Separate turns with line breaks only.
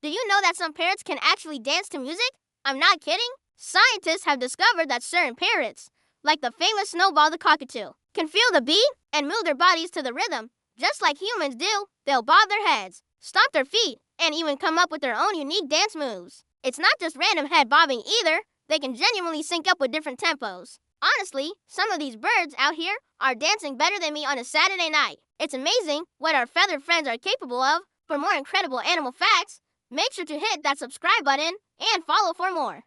Do you know that some parrots can actually dance to music? I'm not kidding. Scientists have discovered that certain parrots, like the famous Snowball the cockatoo, can feel the beat and move their bodies to the rhythm. Just like humans do, they'll bob their heads, stomp their feet, and even come up with their own unique dance moves. It's not just random head bobbing either. They can genuinely sync up with different tempos. Honestly, some of these birds out here are dancing better than me on a Saturday night. It's amazing what our feathered friends are capable of. For more incredible animal facts, make sure to hit that subscribe button and follow for more.